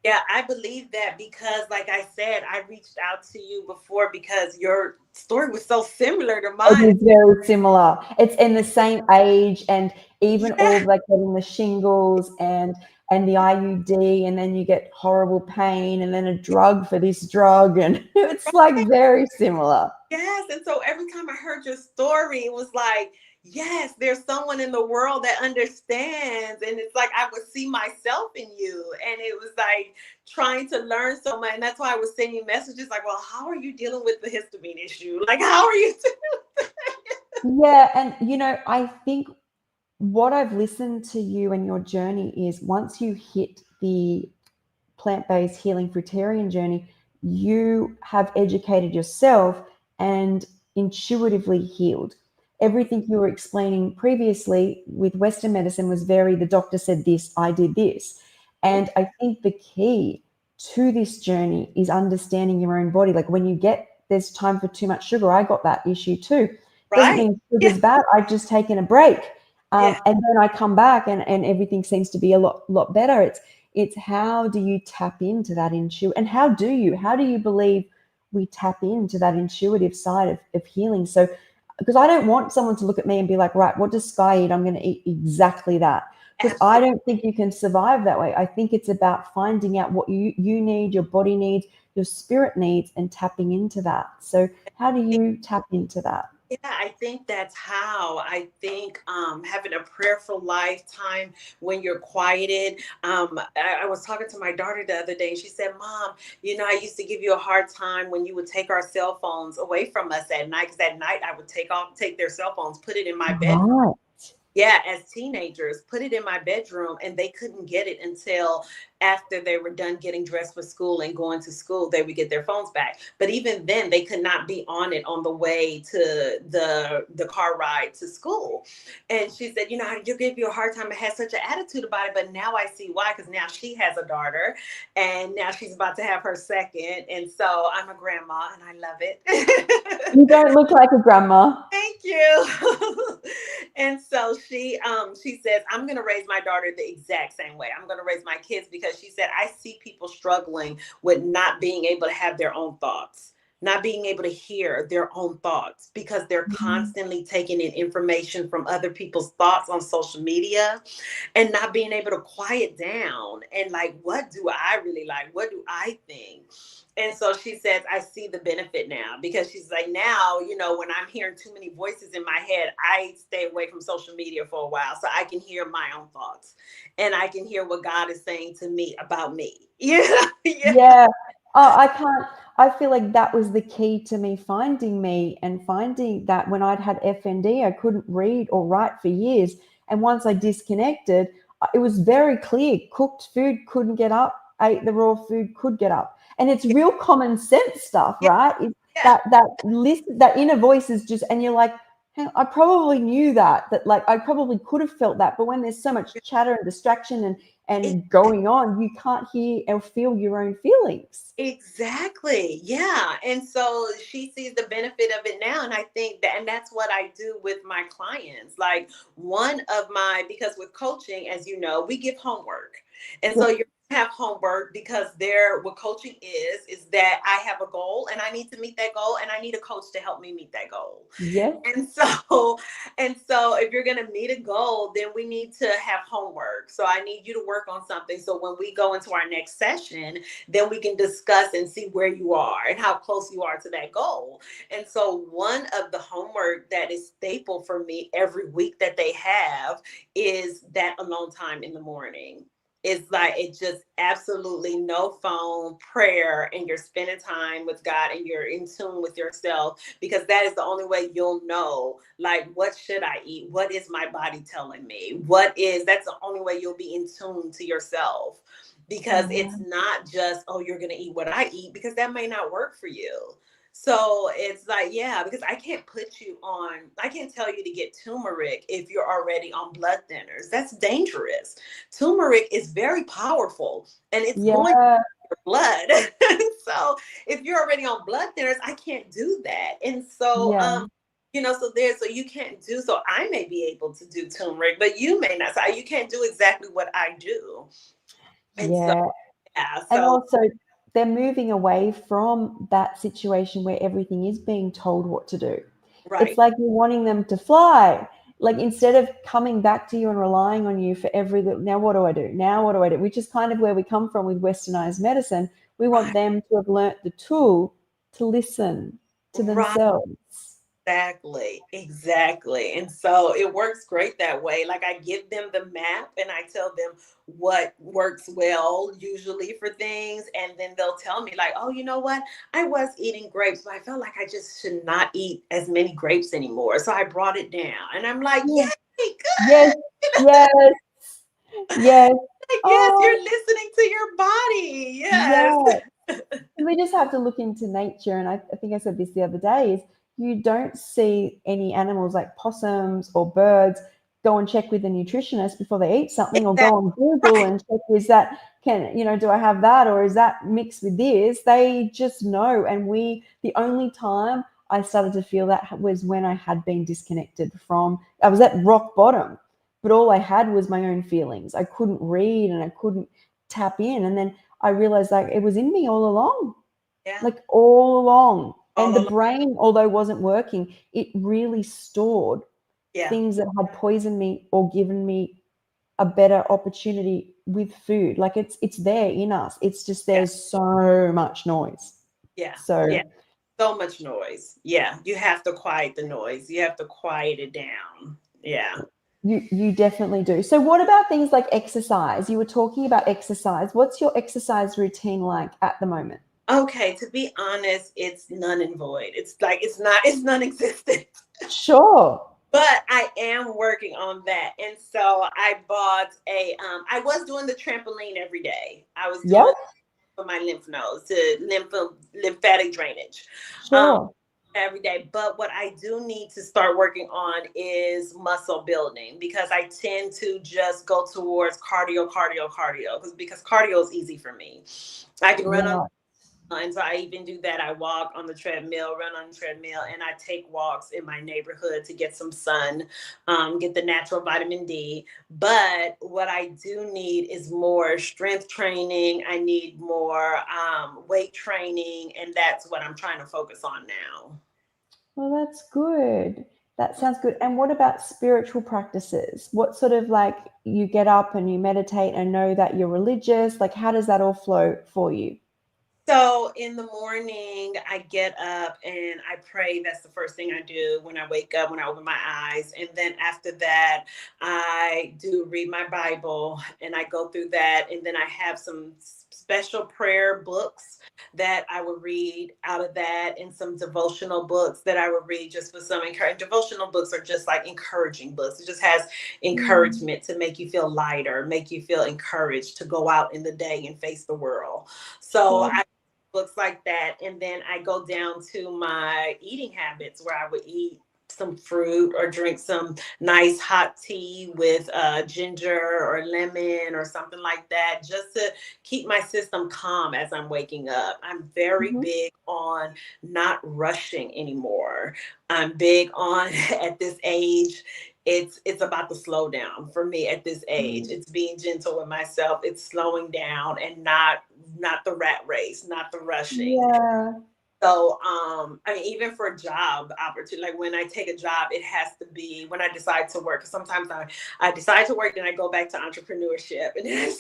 Yeah, I believe that because, like I said, I reached out to you before because your story was so similar to It mine. is very similar. It's in the same age, and even Yeah, all like getting the shingles and the IUD, and then you get horrible pain, and then a drug for this drug, and it's like right. very similar. Yes. And so every time I heard your story, it was like, yes, there's someone in the world that understands. And it's like I would see myself in you. And it was like trying to learn so much. And that's why I was sending messages like, well, how are you dealing with the histamine issue? Like, how are you Yeah, and I think what I've listened to you and your journey is once you hit the plant-based healing fruitarian journey, you have educated yourself and intuitively healed. Everything you were explaining previously with Western medicine was very, the doctor said this, I did this. Mhm. And I think the key to this journey is understanding your own body. Like when you get, there's time for too much sugar. I got that issue too. Doesn't right? mean Yeah. sugar's bad. I've just taken a break. Yeah. And then I come back and everything seems to be a lot better. It's how do you tap into that intuitive, and how do you believe we tap into that intuitive side of healing? So because I don't want someone to look at me and be like, right, what does Sky eat? I'm going to eat exactly that. Because I Absolutely. don't think you can survive that way. I think it's about finding out what you need, your body needs, your spirit needs, and tapping into that. So how do you tap into that? Yeah, I think that's how. I think having a prayerful lifetime when you're quieted. I was talking to my daughter the other day, and she said, "Mom, I used to give you a hard time when you would take our cell phones away from us at night. Because at night I would take their cell phones, put it in my bed. Right. Yeah, as teenagers, put it in my bedroom, and they couldn't get it until after they were done getting dressed for school and going to school. They would get their phones back. But even then, they could not be on it on the way to the car ride to school. And she said, I do give you a hard time. I had such an attitude about it, but now I see why. Because now she has a daughter, and now she's about to have her second, and so I'm a grandma, and I love it." You don't look like a grandma. Thank you. And so she says, I'm gonna raise my daughter the exact same way. I'm gonna raise my kids because she said, I see people struggling with not being able to have their own thoughts, not being able to hear their own thoughts because they're constantly taking in information from other people's thoughts on social media, and not being able to quiet down and like, what do I really like? What do I think? And so she says, I see the benefit now, because she's like, now, when I'm hearing too many voices in my head, I stay away from social media for a while so I can hear my own thoughts and I can hear what God is saying to me about me. Yeah. Yeah. Oh, I feel like that was the key to me finding me, and finding that when I'd had FND, I couldn't read or write for years. And once I disconnected, it was very clear. Cooked food, couldn't get up. Ate the raw food, could get up. And it's real common sense stuff, Yeah. right? Yeah. That list, that inner voice is just, and you're like, "Hang on, I probably knew that like I probably could have felt that." But when there's so much chatter and distraction and going on, you can't hear or feel your own feelings. Exactly. Yeah. And so she sees the benefit of it now. And I think that, and that's what I do with my clients. Like, because with coaching, as you know, we give homework. And so Yep. you have homework because what coaching is that I have a goal and I need to meet that goal, and I need a coach to help me meet that goal. Yes. And so if you're going to meet a goal, then we need to have homework. So I need you to work on something. So when we go into our next session, then we can discuss and see where you are and how close you are to that goal. And so one of the homework that is staple for me every week that they have is that alone time in the morning. It's like, it's just absolutely no phone, prayer, and you're spending time with God and you're in tune with yourself, because that is the only way you'll know, like, what should I eat? What is my body telling me? That's the only way you'll be in tune to yourself, because it's not just, oh, you're going to eat what I eat, because that may not work for you. So it's like, yeah, because I can't tell you to get turmeric if you're already on blood thinners. That's dangerous. Turmeric is very powerful and it's going Yeah. to your blood. So if you're already on blood thinners, I can't do that. And so, Yeah. so you can't do, so I may be able to do turmeric, but you may not. So you can't do exactly what I do. And so, Yeah. yeah, And so, also, they're moving away from that situation where everything is being told what to do. It's right. like you're wanting them to fly. Like, instead of coming back to you and relying on you for now what do I do? Now what do I do? Which is kind of where we come from with westernized medicine. We want Right. them to have learnt the tool to listen to Right. themselves. Exactly. And so it works great that way. Like, I give them the map and I tell them what works well usually for things. And then they'll tell me, like, oh, you know what? I was eating grapes, but I felt like I just should not eat as many grapes anymore. So I brought it down. And I'm like, Yeah. yay, good. Yes, yes, yes. Like, yes, Oh, you're listening to your body. Yes. yeah. We just have to look into nature. And I think I said this the other day, is you don't see any animals like possums or birds go and check with a nutritionist before they eat something, or go Exactly. on Google and check, is that, do I have that, or is that mixed with this? They just know. And the only time I started to feel that was when I had been disconnected I was at rock bottom, but all I had was my own feelings. I couldn't read and I couldn't tap in. And then I realized, like, it was in me all along, Yeah. like all along. All And the along. brain, although wasn't working, it really stored Yeah. things that had poisoned me or given me a better opportunity with food. Like, it's there in us. It's just, Yeah. there's so much noise. Yeah. So Yeah. So much noise. Yeah. You have to quiet the noise. You have to quiet it down. Yeah. you definitely do. So what about things like exercise? You were talking about exercise. What's your exercise routine like at the moment? Okay, to be honest, it's none and void. It's like, it's non-existent. Sure. But I am working on that. And so I bought I was doing the trampoline every day. I was Yep. doing for my lymph nodes to lymphatic drainage. Um, Sure. every day. But what I do need to start working on is muscle building, because I tend to just go towards cardio, because cardio is easy for me. I can run on Right. And so I even do that. I walk on the treadmill, run on the treadmill, and I take walks in my neighborhood to get some sun, get the natural vitamin D. But what I do need is more strength training. I need more weight training. And that's what I'm trying to focus on now. Well, that's good. That sounds good. And what about spiritual practices? What sort of like you get up and you meditate and know that you're religious? Like, how does that all flow for you? So in the morning, I get up and I pray. That's the first thing I do when I wake up, when I open my eyes. And then after that, I do read my Bible and I go through that. And then I have some special prayer books that I would read out of that, and some devotional books that I would read just for some encouragement. Devotional books are just like encouraging books. It just has Mm. encouragement to make you feel lighter, make you feel encouraged to go out in the day and face the world. So Well, I looks like that. And then I go down to my eating habits where I would eat some fruit or drink some nice hot tea with ginger or lemon or something like that, just to keep my system calm as I'm waking up. I'm very mhm. big on not rushing anymore. I'm big on at this age, it's about the slow down for me at this age. Mm. It's being gentle with myself. It's slowing down and not the rat race, not the rushing. Yeah. So, I mean, even for job opportunity, like when I take a job, it has to be when I decide to work. 'Cause sometimes I decide to work, then I go back to entrepreneurship, and then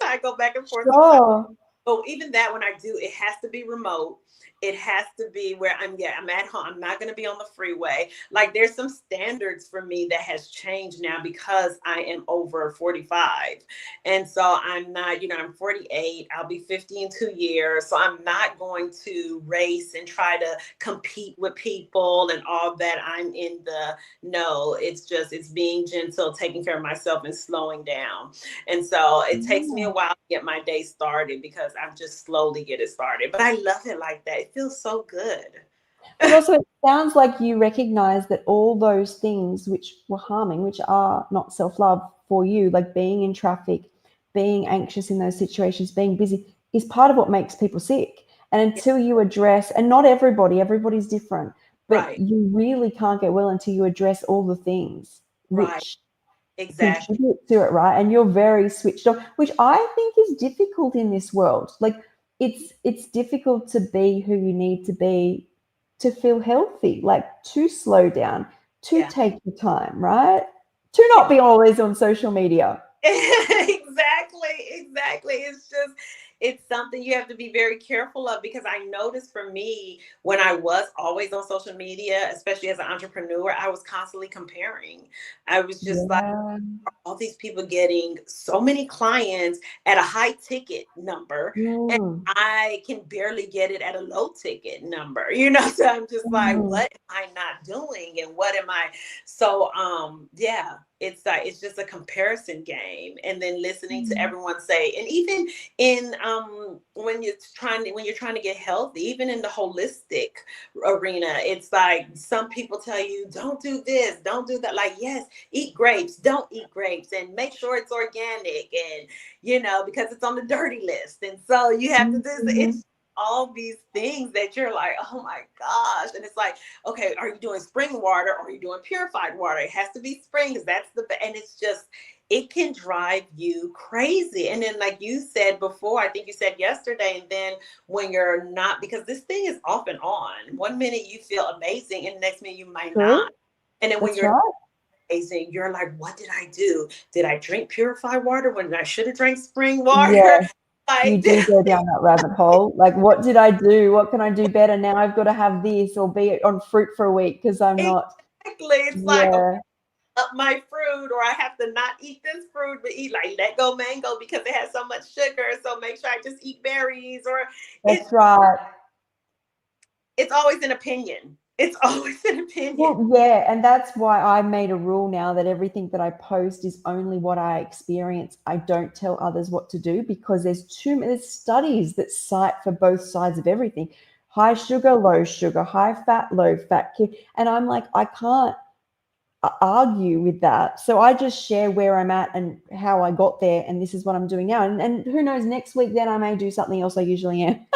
I go back and forth sometimes. Sure. But even that, when I do, it has to be remote. It has to be where I'm at home. I'm not going to be on the freeway. Like there's some standards for me that has changed now because I am over 45. And so I'm not, I'm 48. I'll be 50 in 2 years. So I'm not going to race and try to compete with people and all that. I'm in the no. It's being gentle, taking care of myself and slowing down. And so it takes me Yeah. a while to get my day started because I'm just slowly getting started. But I love it like that. It feels so good. But also, it sounds like you recognize that all those things which were harming, which are not self love for you, like being in traffic, being anxious in those situations, being busy, is part of what makes people sick. And until you address, and not everybody, everybody's different, but Right, you really can't get well until you address all the things right, which exactly. contribute to it, right? And you're very switched on, which I think is difficult in this world. Like it's difficult to be who you need to be to feel healthy, like to slow down, to Yeah. take your time, right? To not be always on social media. Exactly, exactly. It's something you have to be very careful of because I noticed for me when I was always on social media, especially as an entrepreneur, I was constantly comparing. I was just like, Yeah. all these people getting so many clients at a high ticket number, and Mm, I can barely get it at a low ticket number, so I'm just like, mm, what am I not doing and what am I? So yeah, it's like it's just a comparison game, and then listening to mm. everyone say, and even in when you're trying to get healthy, even in the holistic arena, it's like some people tell you don't do this, don't do that. Like, yes, eat grapes, don't eat grapes, and make sure it's organic, and because it's on the dirty list. And so you have to do Mhm. it's all these things that you're like, oh my gosh. And it's like, okay, are you doing spring water or are you doing purified water? It has to be spring because and it's just, it can drive you crazy. And then, like you said before, I think you said yesterday, and then when you're not, because this thing is off and on. One minute you feel amazing, and the next minute you might True. not. And then when That's you're right. amazing, you're like, what did I do? Did I drink purified water when I should have drank spring water? Yeah. You Like, do go down that rabbit hole. Like, what did I do? What can I do better? Now I've got to have this or be on fruit for a week because I'm not. exactly. It's like, okay, Yeah, up my fruit, or I have to not eat this fruit, but eat like let go mango because it has so much sugar. So make sure I just eat berries, or it's that's right. it's always an opinion. It's always an opinion. Well, yeah, and that's why I made a rule now that everything that I post is only what I experience. I don't tell others what to do because there's studies that cite for both sides of everything. High sugar, low sugar, high fat, low fat. And I'm like, I can't. argue with that. So I just share where I'm at and how I got there, and this is what I'm doing now. And who knows, next week then I may do something else I usually am.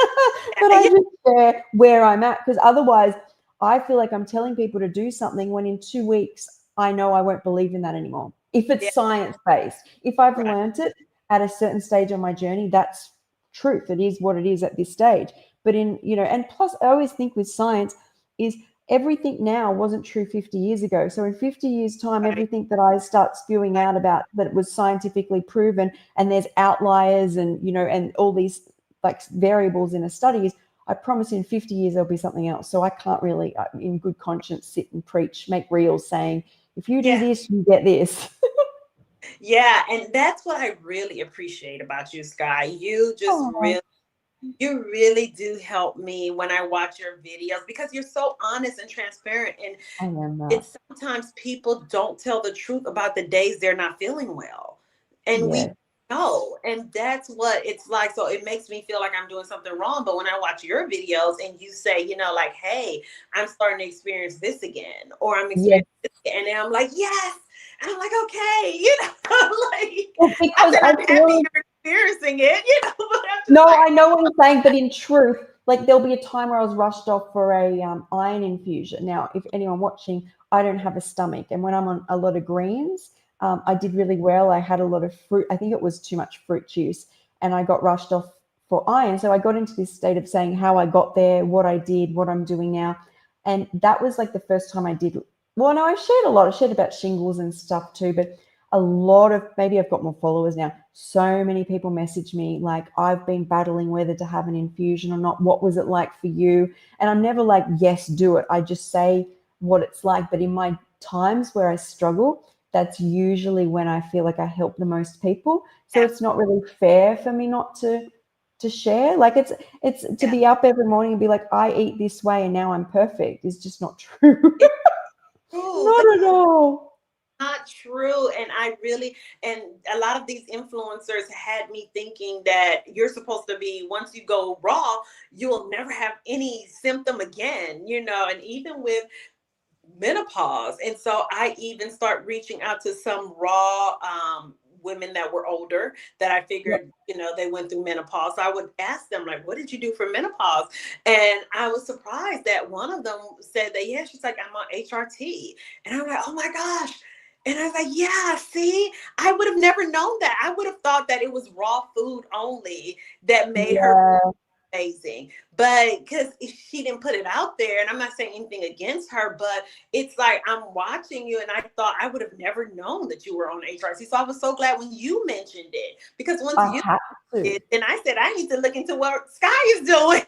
But I Yeah, just share where I'm at, because otherwise I feel like I'm telling people to do something when in 2 weeks I know I won't believe in that anymore. If yeah, it's science based, if I've right. learned it at a certain stage on my journey, that's truth. It is what it is at this stage. But in, and plus I always think with science is everything now wasn't true 50 years ago. So in 50 years' time, Right. everything that I start spewing Right. out about that it was scientifically proven, and there's outliers and, and all these like variables in a study is, I promise in 50 years there'll be something else. So I can't really, in good conscience, sit and preach, make reels saying, if you do Yeah. this, you get this. Yeah. And that's what I really appreciate about you, Sky. Oh, You really do help me when I watch your videos because you're so honest and transparent. And I am that. it's sometimes people don't tell the truth about the days they're not feeling well. And we Yeah. know. And that's what it's like. So it makes me feel like I'm doing something wrong. But when I watch your videos and you say, like, hey, I'm starting to experience this again, or I'm Yes. experiencing this again, and then I'm like, yes. And I'm like, okay, like Well, I because said, I I'm happy feel you're experiencing it, but I'm just No, like, I know what you're saying, but in truth, like there'll be a time where I was rushed off for a iron infusion. Now, if anyone watching, I don't have a stomach, and when I'm on a lot of greens, I did really well. I had a lot of fruit. I think it was too much fruit juice, and I got rushed off for iron. So I got into this state of saying how I got there, what I did, what I'm doing now, and that was like the first time I did. Well, no, I've shared a lot. I've shared about shingles and stuff too, but a lot of, maybe I've got more followers now. So many people message me like, I've been battling whether to have an infusion or not. What was it like for you? And I'm never like, yes, do it. I just say what it's like. But in my times where I struggle, that's usually when I feel like I help the most people. So yeah, it's not really fair for me not to share. Like it's to yeah. be up every morning and be like, I eat this way and now I'm perfect is just not true. It's true. Not at all. Not true. And and a lot of these influencers had me thinking that you're supposed to be, once you go raw, you'll never have any symptom again, and even with menopause. And so I even start reaching out to some raw women that were older that I figured, they went through menopause. So I would ask them, like, what did you do for menopause? And I was surprised that one of them said that, yeah, she's like, I'm on HRT. And I'm like, oh my gosh. And I was like, yeah, see, I would have never known that. I would have thought that it was raw food only that made her Yeah. amazing, but because she didn't put it out there, and I'm not saying anything against her, but it's like I'm watching you and I thought I would have never known that you were on HRC. So I was so glad when you mentioned it, because once I you have to. did, then I said I need to look into what Sky is doing.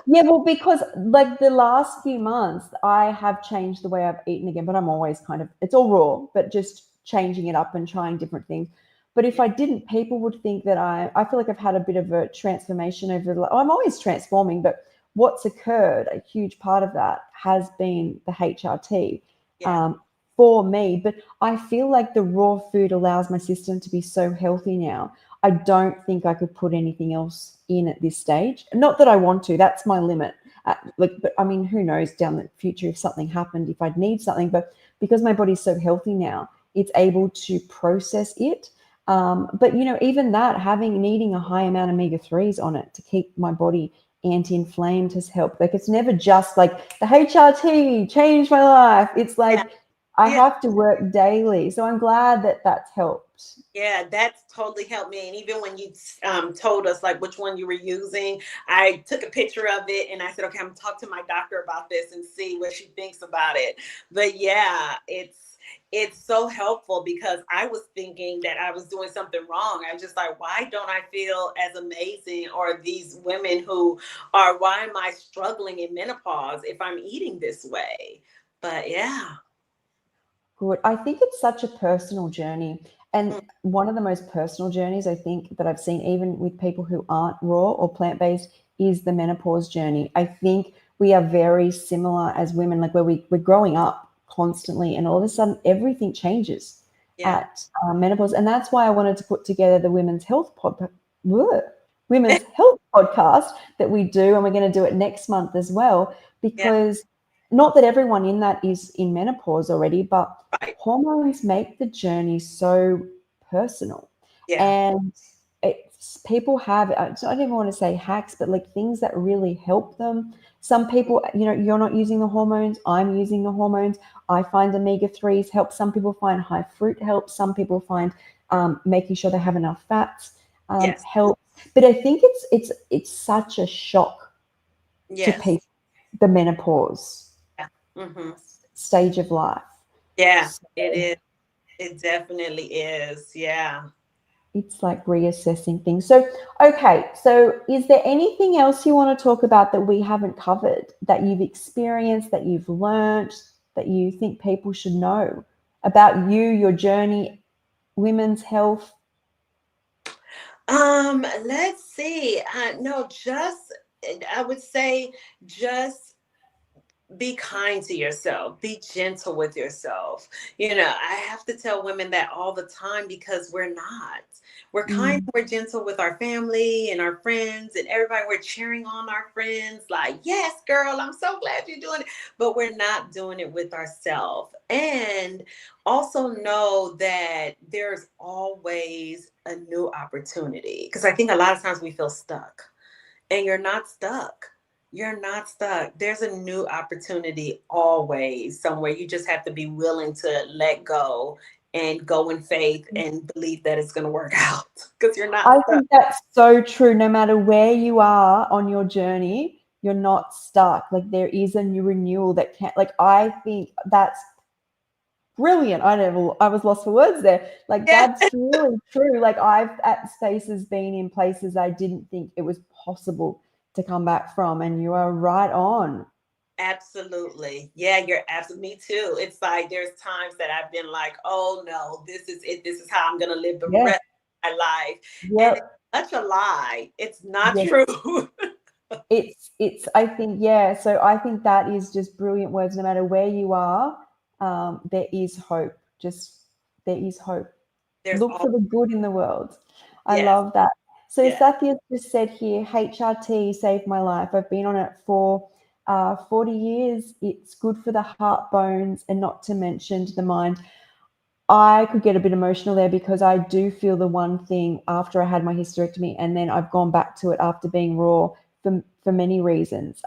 Yeah, well, because like the last few months, I have changed the way I've eaten again, but I'm always kind of, it's all raw, but just changing it up and trying different things. But if I didn't, people would think that I feel like I've had a bit of a transformation over the, I'm always transforming, but what's occurred, a huge part of that has been the HRT Yeah, um, for me. But I feel like the raw food allows my system to be so healthy now. I don't think I could put anything else in at this stage. Not that I want to. That's my limit. But I mean, who knows down the future if something happened, if I'd need something. But because my body's so healthy now, it's able to process it. But even that, needing a high amount of omega-3s on it to keep my body anti-inflamed has helped. Like it's never just like the HRT changed my life. It's yeah, like I yeah. have to work daily. So I'm glad that that's helped. Yeah, that's totally helped me. And even when you told us like which one you were using, I took a picture of it and I said, okay, I'm gonna talk to my doctor about this and see what she thinks about it. But yeah, it's so helpful because I was thinking that I was doing something wrong. I was just like, why don't I feel as amazing? Or these women who are, why am I struggling in menopause if I'm eating this way? But yeah. Good. I think it's such a personal journey. And one of the most personal journeys I think that I've seen, even with people who aren't raw or plant based, is the menopause journey. I think we are very similar as women, like where we're growing up constantly, and all of a sudden everything changes Yeah. at menopause. And that's why I wanted to put together the Women's Health podcast that we do. And we're going to do it next month as well, Yeah. because not that everyone in that is in menopause already, but Right. hormones make the journey so personal. Yeah. And people have, I don't even want to say hacks, but like things that really help them. Some people, you're not using the hormones, I'm using the hormones. I find omega-3s help. Some people find high fruit helps. Some people find making sure they have enough fats Yes. help. But I think it's such a shock to Yes. people, the menopause Yeah. Hmm. stage of life. Yeah, So it is. It definitely is. Yeah. it's like reassessing things. So, okay, so is there anything else you want to talk about that we haven't covered, that you've experienced, that you've learned, that you think people should know about you, your journey, women's health? Let's see. No, just I would say just be kind to yourself, be gentle with yourself. I have to tell women that all the time because we're not. We're kind, Mm. we're gentle with our family and our friends and everybody. We're cheering on our friends, like, yes, girl, I'm so glad you're doing it. But we're not doing it with ourselves. And also know that there's always a new opportunity. Because I think a lot of times we feel stuck, and you're not stuck. You're not stuck. There's a new opportunity always somewhere. You just have to be willing to let go and go in faith and believe that it's going to work out because you're not I stuck. think that's so true. No matter where you are on your journey, you're not stuck. Like there is a new renewal that can, like, I think that's brilliant. I was lost for words there. Like Yeah, that's really true. Like I've at spaces been in places I didn't think it was possible to come back from, and you are right on. absolutely. Yeah, you're absolutely me too. It's like there's times that I've been like, oh no, this is it. This is how I'm going to live the Yes. rest of my life. And Yep. it's such a lie. It's not Yes. true. It's I think, yeah, so I think that is just brilliant words. No matter where you are, there is hope. Just there is hope. There's Look for all, the good in the world. I yes, love that. So yes. Satya just said here, HRT saved my life. I've been on it for 40 years. It's good for the heart, bones, and not to mention the mind. I could get a bit emotional there because I do feel the one thing after I had my hysterectomy, and then I've gone back to it after being raw for many reasons.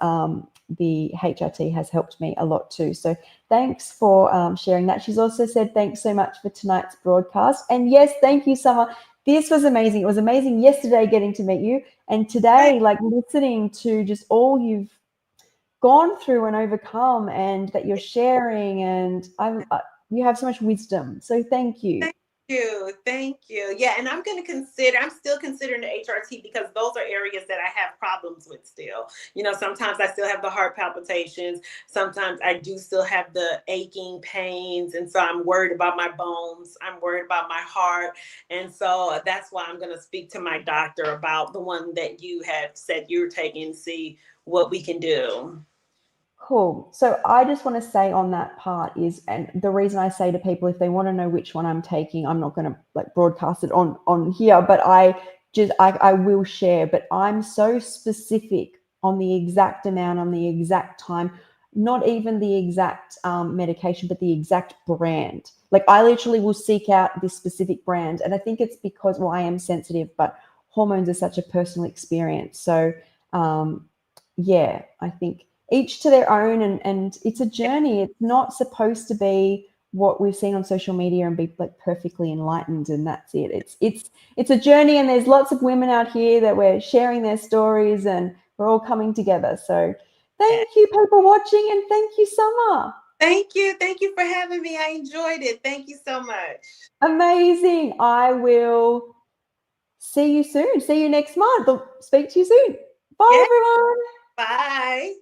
The HRT has helped me a lot too. So thanks for sharing that. She's also said thanks so much for tonight's broadcast. And yes, thank you, Summer. This was amazing. It was amazing yesterday getting to meet you, and today, like listening to just all you've gone through and overcome, and that you're sharing. And you have so much wisdom. So thank you. Thank you. Thank you. Yeah, and I'm still considering the HRT because those are areas that I have problems with still. Sometimes I still have the heart palpitations. Sometimes I do still have the aching pains. And so I'm worried about my bones. I'm worried about my heart. And so that's why I'm going to speak to my doctor about the one that you have said you're taking, see what we can do. Cool. So I just want to say on that part is, and the reason I say to people, if they want to know which one I'm taking, I'm not going to like broadcast it on here, but I will share. But I'm so specific on the exact amount, on the exact time, not even the exact medication, but the exact brand. Like I literally will seek out this specific brand, and I think it's because, well, I am sensitive, but hormones are such a personal experience. So yeah, I think each to their own, and it's a journey. It's not supposed to be what we've seen on social media and be like perfectly enlightened and that's it. It's a journey, and there's lots of women out here that we're sharing their stories, and we're all coming together. So Yeah. thank you, people watching, and thank you, Summer. Thank you. Thank you for having me. I enjoyed it. Thank you so much. Amazing. I will see you soon. See you next month. I'll speak to you soon. Bye, Yeah. everyone. Bye.